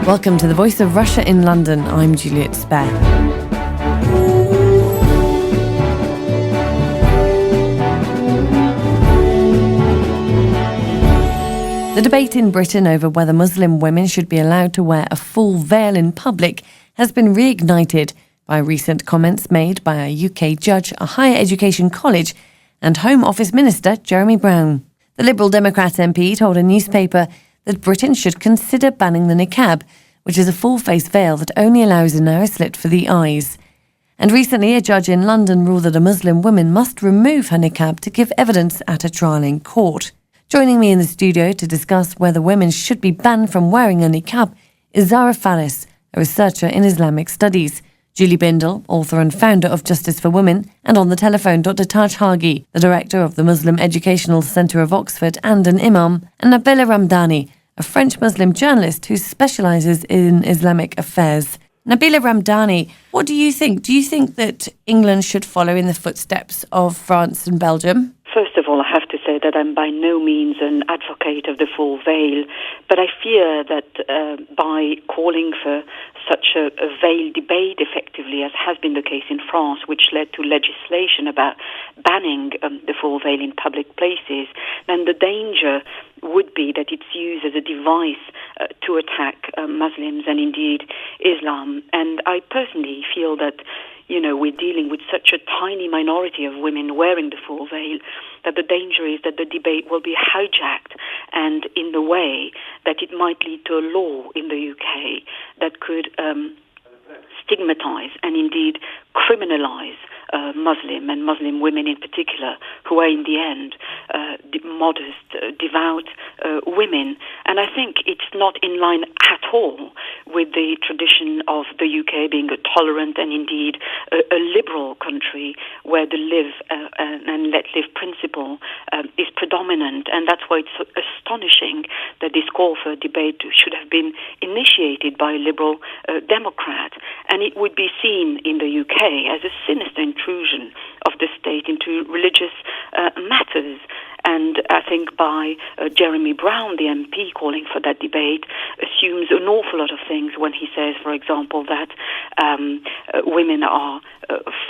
Welcome to the Voice of Russia in London. I'm Juliet Spare. The debate in Britain over whether Muslim women should be allowed to wear a full veil in public has been reignited by recent comments made by a UK judge, a higher education college, and Home Office Minister Jeremy Browne. The Liberal Democrat MP told a newspaper that Britain should consider banning the Niqab, which is a full-face veil that only allows a narrow slit for the eyes. And recently, a judge in London ruled that a Muslim woman must remove her Niqab to give evidence at a trial in court. Joining me in the studio to discuss whether women should be banned from wearing a Niqab is Zara Faris, a researcher in Islamic studies, Julie Bindel, author and founder of Justice for Women, and on the telephone Dr Taj Hargey, the director of the Muslim Educational Centre of Oxford and an imam, and Nabila Ramdani, a French Muslim journalist who specialises in Islamic affairs. Nabila Ramdani, what do you think? Do you think that England should follow in the footsteps of France and Belgium? First of all, I have to say that I'm by no means an advocate of the full veil, but I fear that by calling for such a veil debate effectively, as has been the case in France, which led to legislation about banning the full veil in public places, then the danger would be that it's used as a device to attack Muslims and indeed Islam. And I personally feel that we're dealing with such a tiny minority of women wearing the full veil that the danger is that the debate will be hijacked and in the way that it might lead to a law in the UK that could stigmatise and indeed criminalise Muslim and Muslim women in particular, who are in the end modest, devout women. And I think it's not in line at all with the tradition of the UK being a tolerant and indeed a liberal country where the live and let live principle is predominant. And that's why it's so astonishing that this call for debate should have been initiated by a liberal Democrat. And it would be seen in the UK as a sinister intrusion of the state into religious matters. And I think by Jeremy Browne, the MP, calling for that debate, assumes an awful lot of things when he says, for example, that women are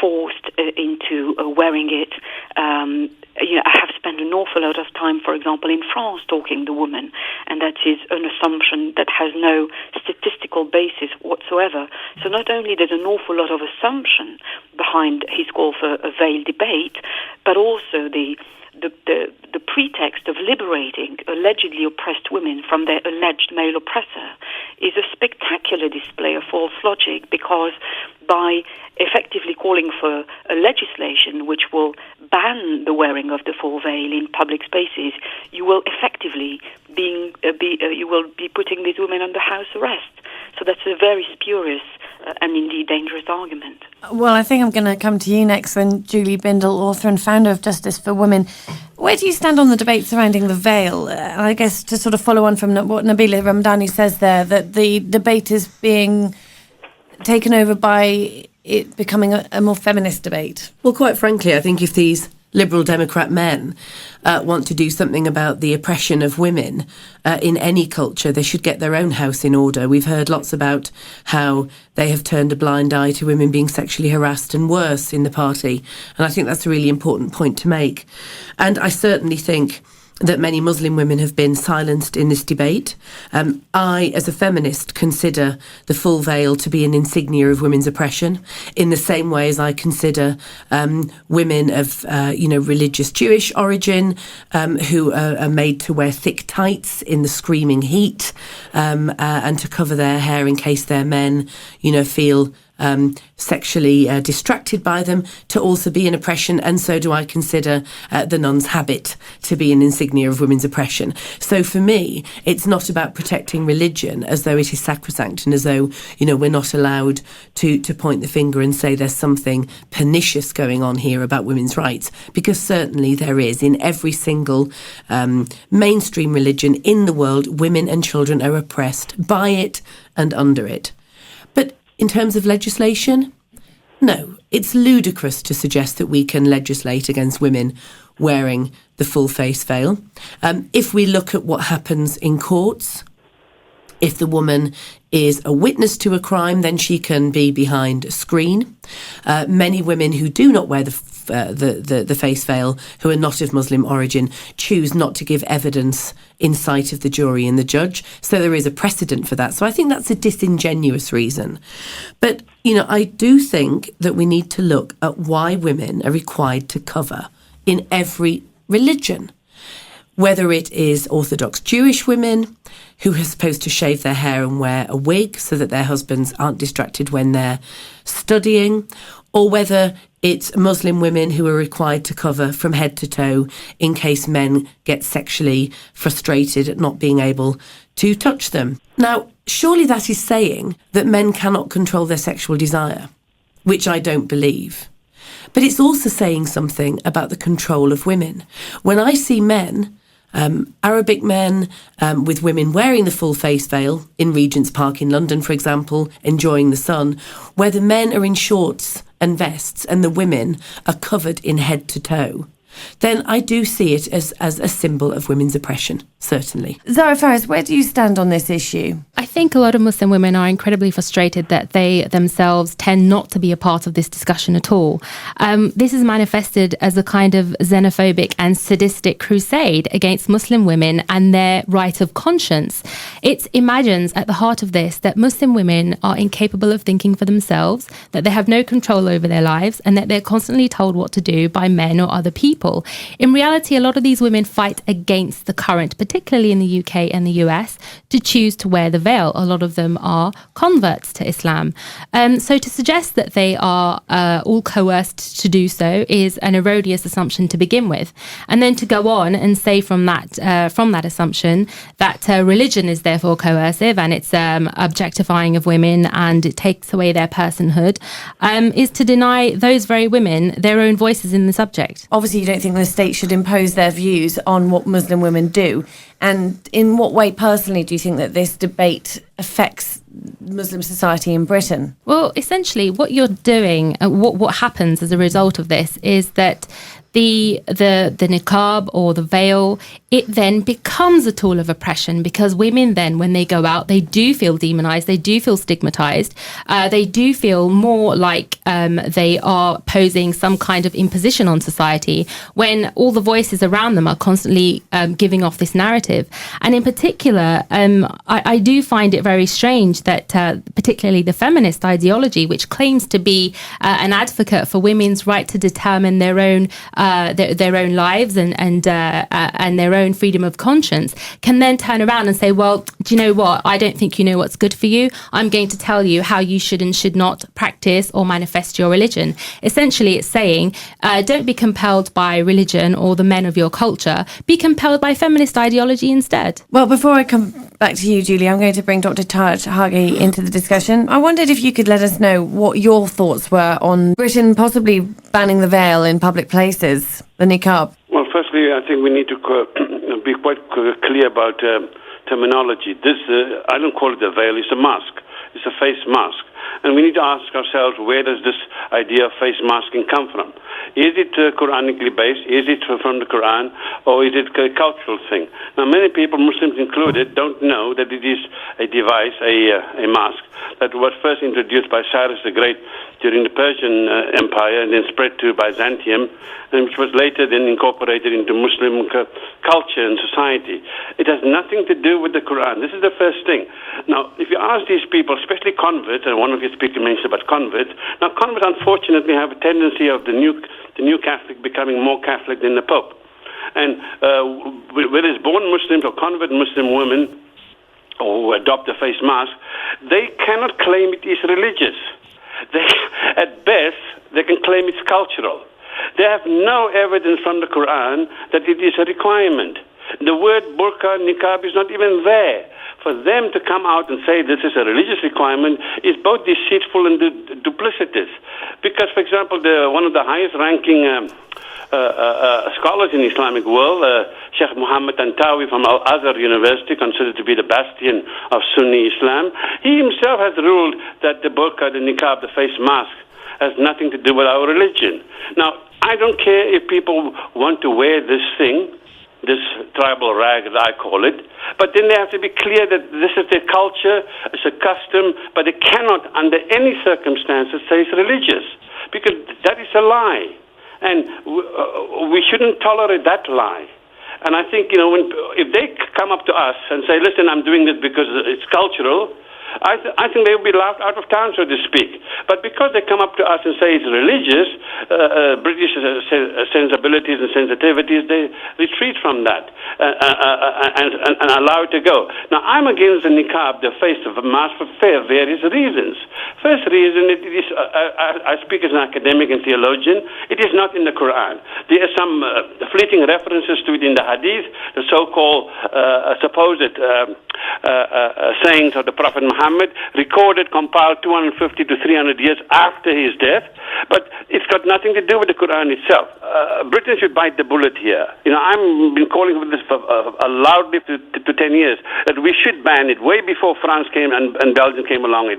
forced into wearing it. I have spent an awful lot of time, for example, in France talking to women, and that is an assumption that has no statistical basis whatsoever. So not only there's an awful lot of assumption behind his call for a veil debate, but also the pretext of liberating allegedly oppressed women from their alleged male oppressor is a spectacular display of false logic, because by effectively calling for a legislation which will ban the wearing of the full veil in public spaces, you will effectively be putting these women under house arrest. So that's a very spurious and indeed dangerous argument. Well, I think I'm going to come to you next then, Julie Bindel, author and founder of Justice for Women. Where do you stand on the debate surrounding the veil? I guess to sort of follow on from what Nabila Ramdani says there, that the debate is being taken over by it becoming a more feminist debate. Well, quite frankly, I think if these Liberal Democrat men want to do something about the oppression of women in any culture, they should get their own house in order. We've heard lots about how they have turned a blind eye to women being sexually harassed and worse in the party. And I think that's a really important point to make. And I certainly think that many Muslim women have been silenced in this debate. I, as a feminist, consider the full veil to be an insignia of women's oppression, in the same way as I consider women of, religious Jewish origin who are made to wear thick tights in the screaming heat and to cover their hair in case their men, feel sexually distracted by them, to also be an oppression. And so do I consider the nun's habit to be an insignia of women's oppression. So for me, it's not about protecting religion as though it is sacrosanct and as though, we're not allowed to point the finger and say there's something pernicious going on here about women's rights, because certainly there is. In every single mainstream religion in the world, women and children are oppressed by it and under it. But in terms of legislation, no, it's ludicrous to suggest that we can legislate against women wearing the full face veil. If we look at what happens in courts, If the woman is a witness to a crime, then she can be behind a screen. Many women who do not wear the face veil, who are not of Muslim origin, choose not to give evidence in sight of the jury and the judge. So there is a precedent for that. So I think that's a disingenuous reason. But, I do think that we need to look at why women are required to cover in every religion. Whether it is Orthodox Jewish women who are supposed to shave their hair and wear a wig so that their husbands aren't distracted when they're studying, or whether it's Muslim women who are required to cover from head to toe in case men get sexually frustrated at not being able to touch them. Now, surely that is saying that men cannot control their sexual desire, which I don't believe. But it's also saying something about the control of women. When I see men, Arabic men with women wearing the full face veil in Regent's Park in London, for example, enjoying the sun, where the men are in shorts and vests and the women are covered in head to toe, then I do see it as a symbol of women's oppression, certainly. Zara Faris, where do you stand on this issue? I think a lot of Muslim women are incredibly frustrated that they themselves tend not to be a part of this discussion at all. This is manifested as a kind of xenophobic and sadistic crusade against Muslim women and their right of conscience. It imagines at the heart of this that Muslim women are incapable of thinking for themselves, that they have no control over their lives, and that they're constantly told what to do by men or other people. In reality, a lot of these women fight against the current, particularly in the UK and the US, to choose to wear the veil. A lot of them are converts to Islam. So to suggest that they are all coerced to do so is an erroneous assumption to begin with. And then to go on and say from that assumption that religion is therefore coercive and it's objectifying of women and it takes away their personhood is to deny those very women their own voices in the subject. Obviously, you don't think the state should impose their views on what Muslim women do. And in what way, personally, do you think that this debate affects Muslim society in Britain? Well, essentially, what you're doing, what happens as a result of this is that the niqab or the veil, it then becomes a tool of oppression because women then, when they go out, they do feel demonized, they do feel stigmatized, they do feel more like they are posing some kind of imposition on society when all the voices around them are constantly giving off this narrative. And in particular, I do find it very strange that particularly the feminist ideology, which claims to be an advocate for women's right to determine their own lives and their own freedom of conscience, can then turn around and say, well, do you know what? I don't think you know what's good for you. I'm going to tell you how you should and should not practice or manifest your religion. Essentially, it's saying, don't be compelled by religion or the men of your culture. Be compelled by feminist ideology instead. Well, before I come back to you, Julie, I'm going to bring Dr Taj Hargey into the discussion. I wondered if you could let us know what your thoughts were on Britain possibly banning the veil in public places, the niqab. Well, firstly, I think we need to be quite clear about terminology. This, I don't call it a veil, it's a mask. It's a face mask. And we need to ask ourselves, where does this idea of face masking come from? Is it Quranically based? Is it from the Quran? Or is it a cultural thing? Now, many people, Muslims included, don't know that it is a device, a mask, that was first introduced by Cyrus the Great during the Persian Empire and then spread to Byzantium, and which was later then incorporated into Muslim culture and society. It has nothing to do with the Quran. This is the first thing. Now, if you ask these people, especially converts, and one of your speakers mentioned about converts, now converts unfortunately have a tendency of the new Catholic becoming more Catholic than the Pope. And whether it's born Muslims or convert Muslim women or who adopt a face mask, they cannot claim it is religious. At best, they can claim it's cultural. They have no evidence from the Quran that it is a requirement. The word burqa, niqab is not even there. For them to come out and say this is a religious requirement is both deceitful and duplicitous. Because, for example, one of the highest-ranking scholars in the Islamic world, Sheikh Muhammad Tantawi from Al-Azhar University, considered to be the bastion of Sunni Islam, he himself has ruled that the burqa, the niqab, the face mask, has nothing to do with our religion. Now, I don't care if people want to wear this thing, this tribal rag, as I call it. But then they have to be clear that this is their culture, it's a custom, but they cannot, under any circumstances, say it's religious, because that is a lie. And we shouldn't tolerate that lie. And I think, if they come up to us and say, listen, I'm doing this because it's cultural, I think they will be laughed out of town, so to speak. But because they come up to us and say it's religious, British sensibilities and sensitivities, they retreat from that and allow it to go. Now, I'm against the niqab, the face of a mask, for various reasons. First reason, it is, I speak as an academic and theologian, it is not in the Quran. There are some fleeting references to it in the hadith, the so-called supposed sayings of the Prophet Muhammad, recorded, compiled 250 to 300 years after his death, but it's got nothing to do with the Quran itself. Britain should bite the bullet here. I've been calling for this for loudly to 10 years, that we should ban it way before France came and Belgium came along.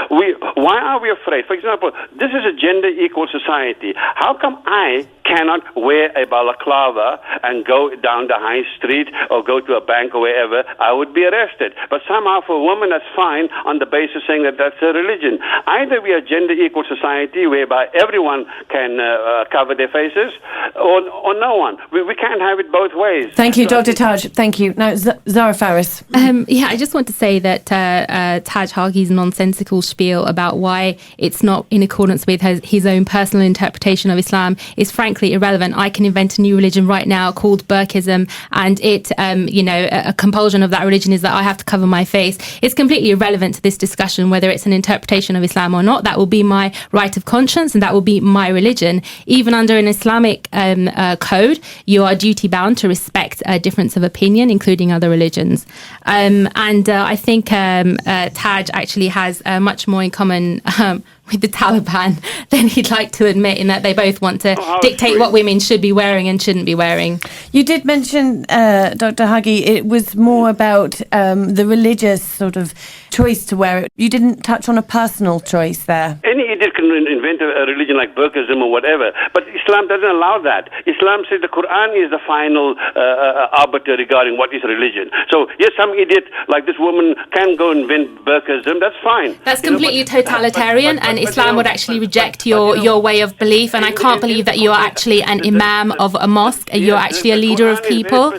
Why are we afraid? For example, this is a gender equal society. How come I cannot wear a balaclava and go down the high street or go to a bank or wherever? I would be arrested. But somehow for a woman that's fine on the basis saying that that's a religion. Either we are gender equal society whereby everyone can cover their faces or no one. We can't have it both ways. Thank you, Dr. Taj. Thank you. Now, Zara Faris. I just want to say that Taj Hargey's nonsensical spiel about why it's not in accordance with his own personal interpretation of Islam is frankly irrelevant. I can invent a new religion right now called Burkism, and it, a compulsion of that religion is that I have to cover my face. It's completely irrelevant to this discussion whether it's an interpretation of Islam or not. That will be my right of conscience and that will be my religion. Even under an Islamic code, you are duty bound to respect a difference of opinion, including other religions. I think Taj actually has much more in common with the Taliban than he'd like to admit, in that they both want to dictate what women should be wearing and shouldn't be wearing. You did mention, Dr. Hargey, it was more about the religious sort of choice to wear it. You didn't touch on a personal choice there. Any idiot can invent a religion like Burkism or whatever, but Islam doesn't allow that. Islam says the Quran is the final arbiter regarding what is religion. So, yes, some idiot like this woman can go and invent Burkism, that's fine. That's completely totalitarian, and Islam would actually reject your way of belief, and I can't believe that you are actually an imam of a mosque, and you're actually a leader of people.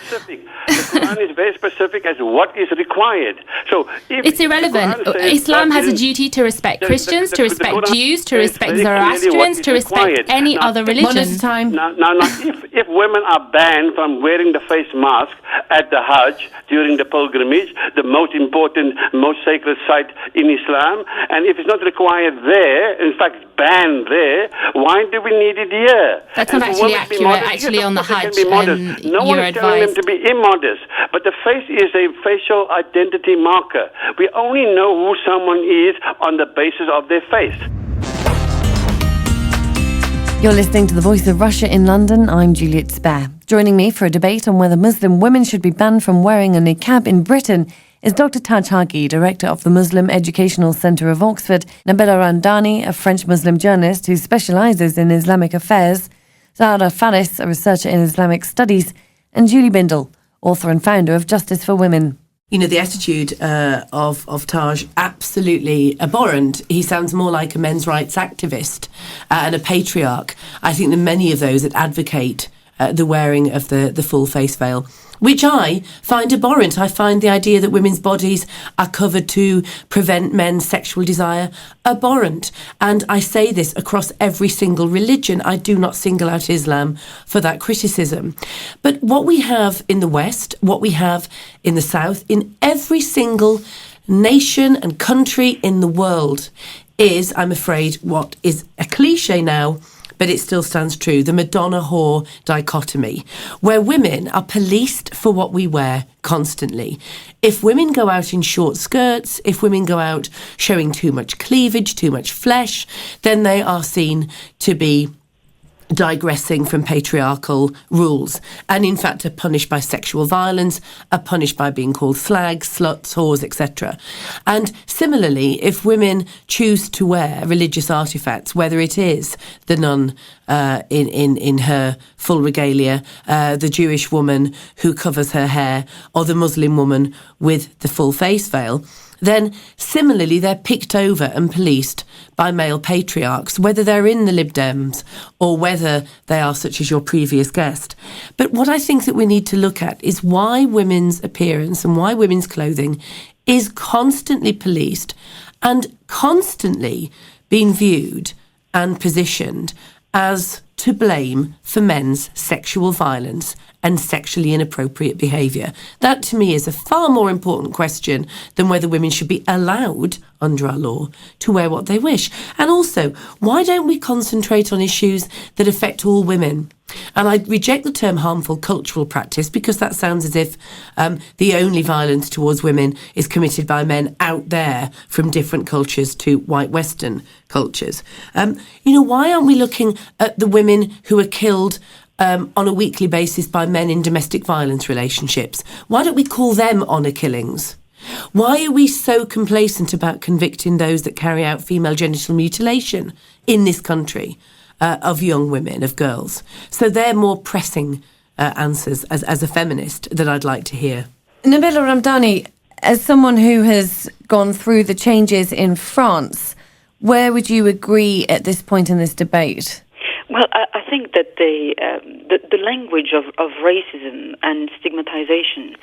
The Quran is very specific as to what is required. So it's irrelevant. Islam has a duty to respect Christians, to respect Jews, to respect Zoroastrians, to respect any other religion. Now, if women are banned from wearing the face mask at the Hajj during the pilgrimage, the most important, most sacred site in Islam, and if it's not required there, in fact banned there, why do we need it here? That's not actually accurate, actually, on the Hajj. No one is telling them to be immodest. But the face is a facial identity marker. We only know who someone is on the basis of their face. You're listening to The Voice of Russia in London. I'm Juliet Spare. Joining me for a debate on whether Muslim women should be banned from wearing a niqab in Britain is Dr Taj Hargey, director of the Muslim Educational Centre of Oxford, Nabila Ramdani, a French Muslim journalist who specialises in Islamic affairs, Zara Faris, a researcher in Islamic studies, and Julie Bindel, author and founder of Justice for Women. The attitude of Taj, absolutely abhorrent. He sounds more like a men's rights activist and a patriarch, I think, than many of those that advocate the wearing of the full face veil, which I find abhorrent. I find the idea that women's bodies are covered to prevent men's sexual desire abhorrent. And I say this across every single religion. I do not single out Islam for that criticism. But what we have in the West, what we have in the South, in every single nation and country in the world is, I'm afraid, what is a cliche now, but it still stands true, the Madonna-whore dichotomy, where women are policed for what we wear constantly. If women go out in short skirts, if women go out showing too much cleavage, too much flesh, then they are seen to be digressing from patriarchal rules, and in fact are punished by sexual violence, are punished by being called slags, sluts, whores, etc. And similarly, if women choose to wear religious artefacts, whether it is the nun in her full regalia, the Jewish woman who covers her hair, or the Muslim woman with the full face veil, then similarly they're picked over and policed by male patriarchs, whether they're in the Lib Dems or whether they are such as your previous guest. But what I think that we need to look at is why women's appearance and why women's clothing is constantly policed and constantly being viewed and positioned as to blame for men's sexual violence and sexually inappropriate behaviour. That, to me, is a far more important question than whether women should be allowed, under our law, to wear what they wish. And also, why don't we concentrate on issues that affect all women? And I reject the term harmful cultural practice, because that sounds as if the only violence towards women is committed by men out there from different cultures to white Western cultures. Why aren't we looking at the women who are killed on a weekly basis by men in domestic violence relationships? Why don't we call them honour killings? Why are we so complacent about convicting those that carry out female genital mutilation in this country of young women, of girls? So they're more pressing answers as a feminist that I'd like to hear. Nabila Ramdani, as someone who has gone through the changes in France, where would you agree at this point in this debate? Well, I think that the language of racism and stigmatization,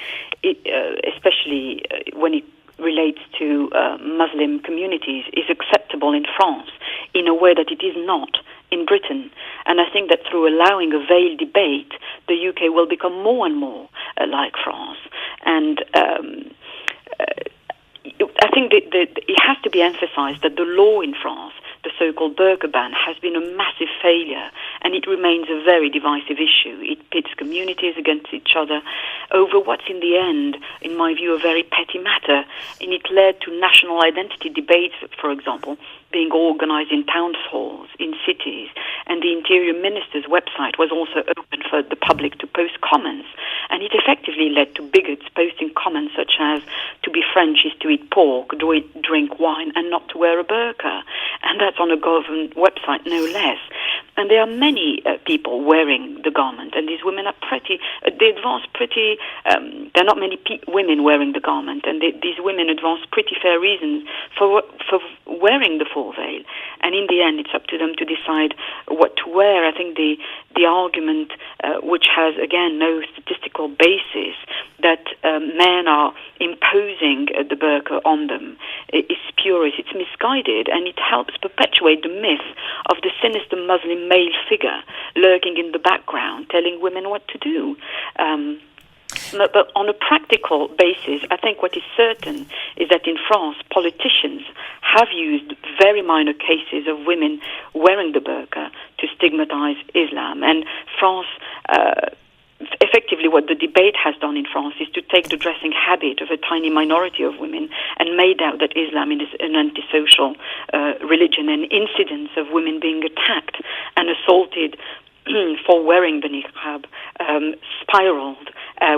especially when it relates to Muslim communities, is acceptable in France in a way that it is not in Britain. And I think that through allowing a veiled debate, the UK will become more and more like France. And I think that it has to be emphasized that the law in France, the so-called burqa ban, has been a massive failure, and it remains a very divisive issue. It pits communities against each other over what's in the end, in my view, a very petty matter, and it led to national identity debates, for example, being organized in town halls, in cities, and the Interior Minister's website was also open for the public to post comments, and it effectively led to bigots posting comments such as, to be French is to eat pork, drink wine, and not to wear a burqa. And that's on a government website, no less. And there are many people wearing the garment, and these women are they advance pretty, there are not many women wearing the garment, and these women advance pretty fair reasons for wearing the full veil. And in the end, it's up to them to decide what to wear. I think the argument, which has, again, no statistical basis, that men are imposing the burqa on them is spurious, it's misguided, and it helps perpetuate the myth of the sinister Muslim male figure lurking in the background, telling women what to do. But on a practical basis, I think what is certain is that in France, politicians have used very minor cases of women wearing the burqa to stigmatize Islam. And France, effectively what the debate has done in France is to take the dressing habit of a tiny minority of women and made out that Islam is an antisocial religion, and incidents of women being attacked and assaulted for wearing the niqab spiraled,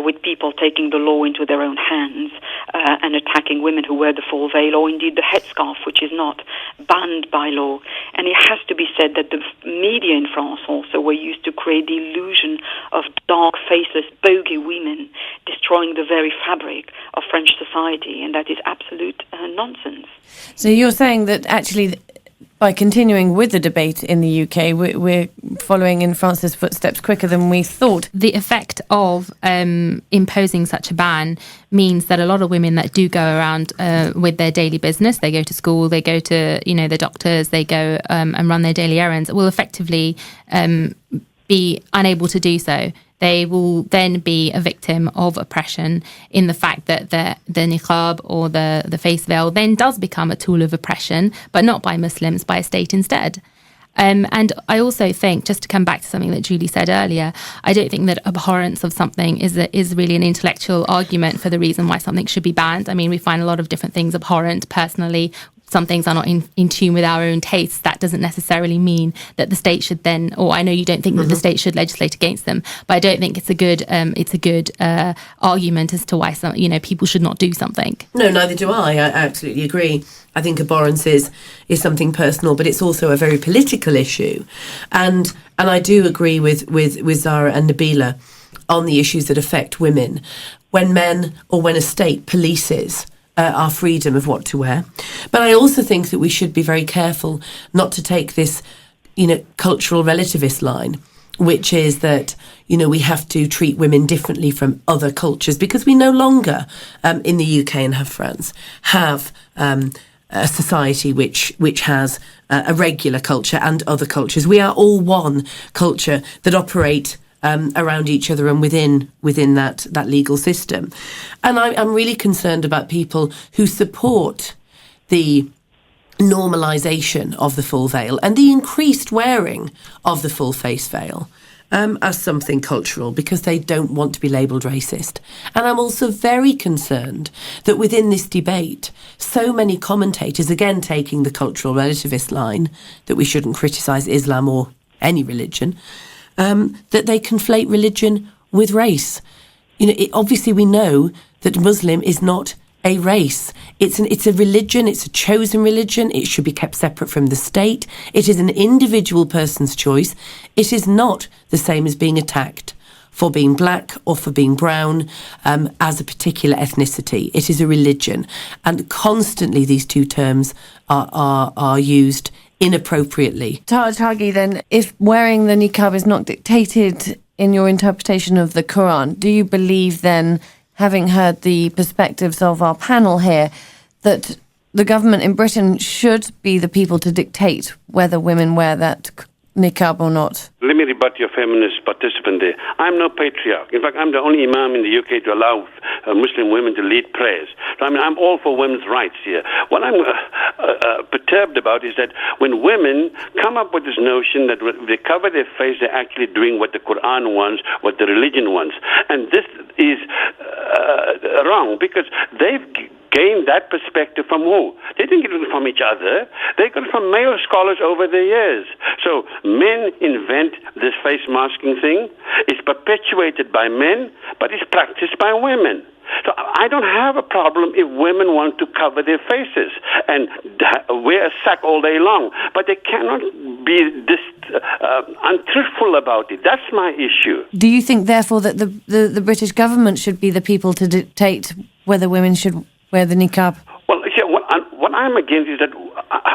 with people taking the law into their own hands and attacking women who wear the full veil, or indeed the headscarf, which is not banned by law. And it has to be said that the media in France also were used to create the illusion of dark, faceless, bogey women, destroying the very fabric of French society, and that is absolute nonsense. So you're saying that actually, by continuing with the debate in the UK, we're following in France's footsteps quicker than we thought. The effect of imposing such a ban means that a lot of women that do go around with their daily business, they go to school, they go to the doctors, they go and run their daily errands, will effectively be unable to do so. They will then be a victim of oppression in the fact that the niqab or the face veil then does become a tool of oppression, but not by Muslims, by a state instead. And I also think, just to come back to something that Julie said earlier, I don't think that abhorrence of something is really an intellectual argument for the reason why something should be banned. I mean, we find a lot of different things abhorrent personally. some things are not in tune with our own tastes, that doesn't necessarily mean that the state should then, or I know you don't think that the state should legislate against them, but I don't think it's a good argument as to why people should not do something. No, neither do I. I absolutely agree. I think abhorrence is something personal, but it's also a very political issue, and I do agree with Zara and Nabila on the issues that affect women when men or when a state polices our freedom of what to wear. But I also think that we should be very careful not to take this, cultural relativist line, which is that, we have to treat women differently from other cultures, because we no longer, in the UK and France, have a society which has a regular culture and other cultures. We are all one culture that operate around each other and within that legal system. And I'm really concerned about people who support the normalisation of the full veil and the increased wearing of the full face veil as something cultural, because they don't want to be labelled racist. And I'm also very concerned that within this debate, so many commentators, again taking the cultural relativist line, that we shouldn't criticise Islam or any religion, that they conflate religion with race. Obviously we know that Muslim is not a race. It's a religion. It's a chosen religion. It should be kept separate from the state. It is an individual person's choice. It is not the same as being attacked for being black or for being brown as a particular ethnicity. It is a religion. And constantly these two terms are used inappropriately. Taj Hargey, then, if wearing the niqab is not dictated in your interpretation of the Quran, do you believe then, having heard the perspectives of our panel here, that the government in Britain should be the people to dictate whether women wear that niqab or not? Let me rebut your feminist participant there. I'm no patriarch. In fact, I'm the only imam in the UK to allow Muslim women to lead prayers. So, I'm all for women's rights here. What I'm perturbed about is that when women come up with this notion that when they cover their face, they're actually doing what the Quran wants, what the religion wants. And this is wrong, because they've gained that perspective from who? They didn't get it from each other. They got it from male scholars over the years. So men invent this face masking thing. It's perpetuated by men, but it's practiced by women. So I don't have a problem if women want to cover their faces and wear a sack all day long, but they cannot be this untruthful about it. That's my issue. Do you think, therefore, that the British government should be the people to dictate whether women should wear the niqab? Well, what I'm against is that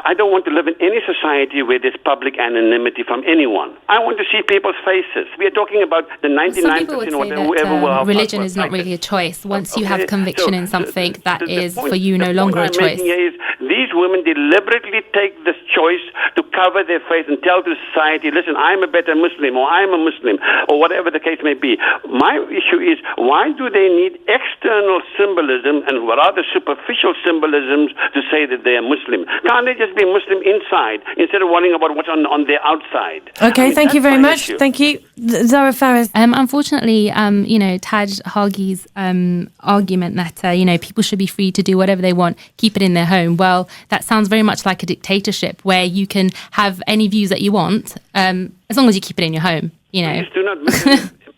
I don't want to live in any society where there's public anonymity from anyone. I want to see people's faces. We are talking about the 99%. Some people would say that religion is not really a choice. Once you have conviction in something, that is for you no longer a choice. Is these women deliberately take this choice to cover their face and tell to society, listen, I'm a better Muslim, or I'm a Muslim, or whatever the case may be. My issue is, why do they need external symbolism and rather superficial symbolisms to say that they are Muslim? Can't they just be Muslim inside instead of worrying about what's on their outside? Okay, thank you very much. Issue. Thank you. Zara Faris. Unfortunately, Taj Hargey's argument that, people should be free to do whatever they want, keep it in their home. Well, that sounds very much like a dictatorship where you can have any views that you want as long as you keep it in your home, Please do not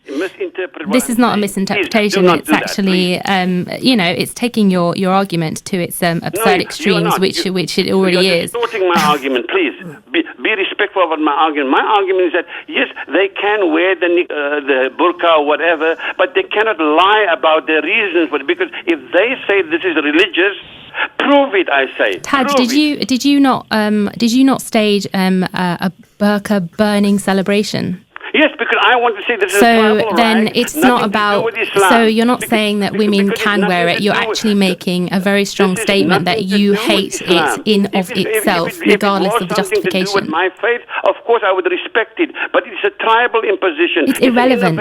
misinterpret. This is not a misinterpretation. It's actually, it's taking your argument to its absurd extremes, which it already is. You're distorting my argument. Please be respectful of my argument. My argument is that yes, they can wear the burqa or whatever, but they cannot lie about their reasons for it, because if they say this is religious, prove it, I say. Taj, did you not stage a burqa burning celebration? Yes, because I want to say this is a tribal right. So then it's not about. So you're not saying that women can wear it. You're actually making a very strong statement that you hate it in of itself, regardless of the justification. To do with my faith, of course, I would respect it, but it's a tribal imposition. It's irrelevant.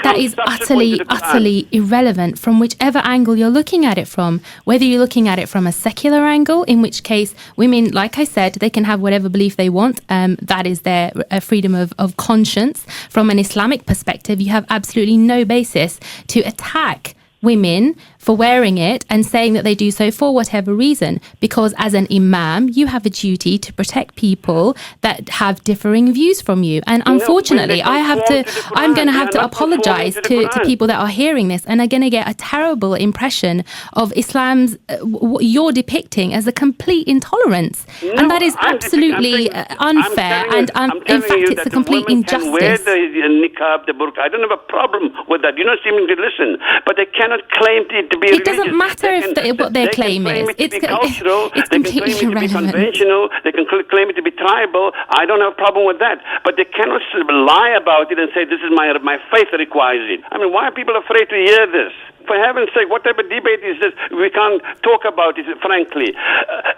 That is utterly irrelevant from whichever angle you're looking at it from. Whether you're looking at it from a secular angle, in which case women, like I said, they can have whatever belief they want. That is their freedom of conscience. From an Islamic perspective, you have absolutely no basis to attack women for wearing it and saying that they do so for whatever reason, because as an imam you have a duty to protect people that have differing views from you. And unfortunately I'm going to have to apologize to people that are hearing this and are going to get a terrible impression of Islam's what you're depicting as a complete intolerance. And that is absolutely unfair, and in fact it's a complete injustice. Wear the niqab, the burqa. I don't have a problem with that. You're not seeming to listen, but they cannot claim it to be religious. It doesn't matter what their claim is. It's cultural. It's they can completely claim it to be irrelevant. conventional. They can claim it to be tribal. I don't have a problem with that. But they cannot lie about it and say, this is my faith requires it. I mean, why are people afraid to hear this? For heaven's sake, what type of debate is this? We can't talk about it, frankly.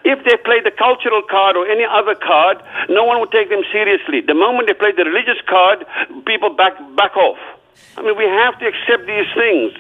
If they play the cultural card or any other card, no one would take them seriously. The moment they play the religious card, people back off. I mean, we have to accept these things.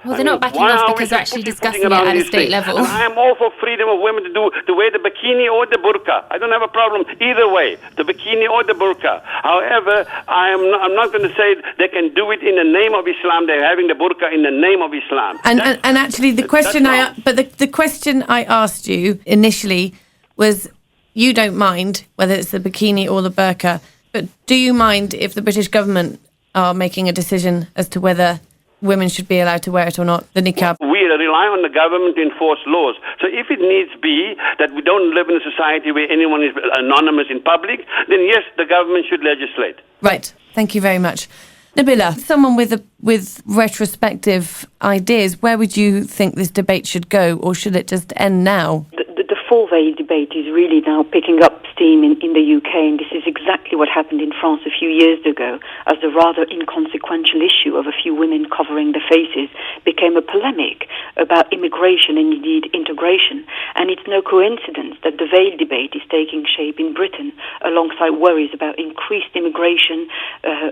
Well, they're not backing off because they're actually discussing it at a state level. And I am all for freedom of women to wear the bikini or the burqa. I don't have a problem either way, the bikini or the burqa. However, I'm not going to say they can do it in the name of Islam. They're having the burqa in the name of Islam. And actually, the question the question I asked you initially was, you don't mind whether it's the bikini or the burqa, but do you mind if the British government are making a decision as to whether women should be allowed to wear it or not, the niqab? We rely on the government to enforce laws. So if it needs be that we don't live in a society where anyone is anonymous in public, then yes, the government should legislate. Right. Thank you very much. Nabila, someone with retrospective ideas, where would you think this debate should go, or should it just end now? The full veil debate is really now picking up steam in the UK, and this is exactly what happened in France a few years ago, as the rather inconsequential issue of a few women covering their faces became a polemic about immigration and indeed integration. And it's no coincidence that the veil debate is taking shape in Britain alongside worries about increased immigration.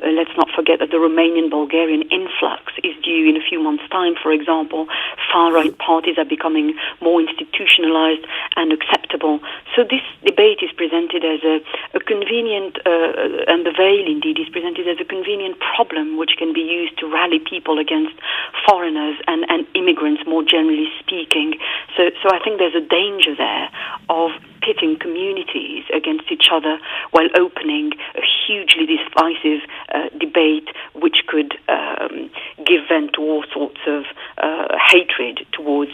Let's not forget that the Romanian-Bulgarian influx is due in a few months' time, for example. Far-right parties are becoming more institutionalized and acceptable. So this debate is presented as a convenient, and the veil indeed is presented as a convenient problem which can be used to rally people against foreigners and immigrants more generally speaking. So I think there's a danger there of pitting communities against each other while opening a hugely divisive debate which could give vent to all sorts of hatred towards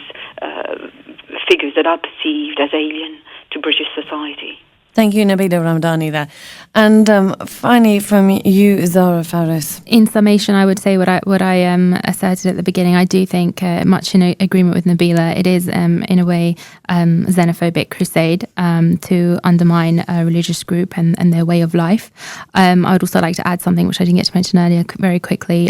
figures that are perceived as alien to British society. Thank you, Nabila Ramdani there. And finally from you, Zara Faris. In summation, I would say what I asserted at the beginning. I do think, much in agreement with Nabila, it is in a way xenophobic crusade to undermine a religious group and their way of life. I would also like to add something which I didn't get to mention earlier very quickly.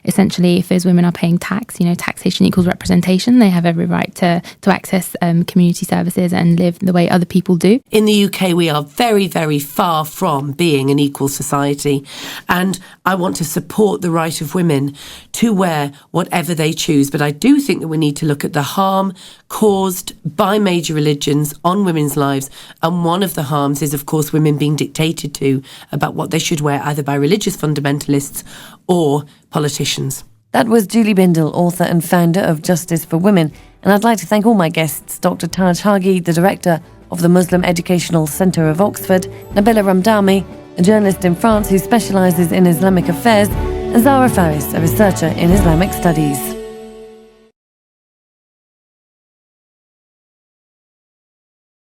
Essentially, if those women are paying tax, taxation equals representation. They have every right to access community services and live the way other people do. In the UK, we are very, very far from being an equal society, and I want to support the right of women to wear whatever they choose. But I do think that we need to look at the harm caused by major religions on women's lives, and one of the harms is, of course, women being dictated to about what they should wear, either by religious fundamentalists or politicians. That was Julie Bindel, author and founder of Justice for Women. And I'd like to thank all my guests, Dr Taj Hargey, the director of the Muslim Educational Centre of Oxford, Nabila Ramdani, a journalist in France who specialises in Islamic affairs, and Zara Faris, a researcher in Islamic studies.